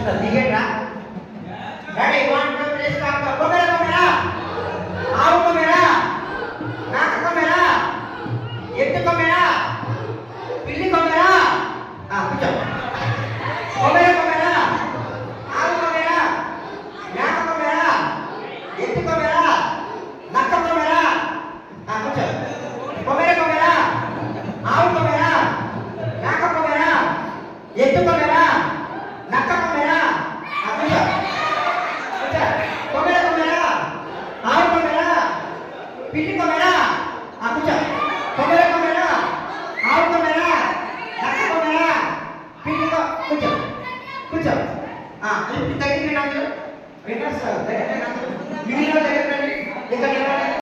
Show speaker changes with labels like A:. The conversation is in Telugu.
A: చూద్దాం దిగేట్రా రెడీ 1 2 3 స్టార్ట్ కొమెరా కొమెరా ఆవు కొమెరా నాక కొమెరా ఎత్తు కొమెరా పిల్లి కొమెరా కూర్చో కొమెరా కొమెరా ఆవు కొమెరా నాక కొమెరా ఎత్తు కొమెరా నక్క కొమెరా కూర్చో కొమెరా కొమెరా ఆవు కొమెరా నాక కొమెరా ఎత్తు కొమెరా నక్క కొమెరా కూర్చో కొమెరా కొమెరా ఆవు కొమెరా పిల్లి కొమెరా కూర్చో కొమెరా కొమెరా ఆవు కొమెరా నక్క కొమెరా పిల్లి కూర్చో కూర్చో ఇప్పుడు తగ్గింది నాకు విన్నర్స్ దగ్గర దగ్గర ఇక్కడ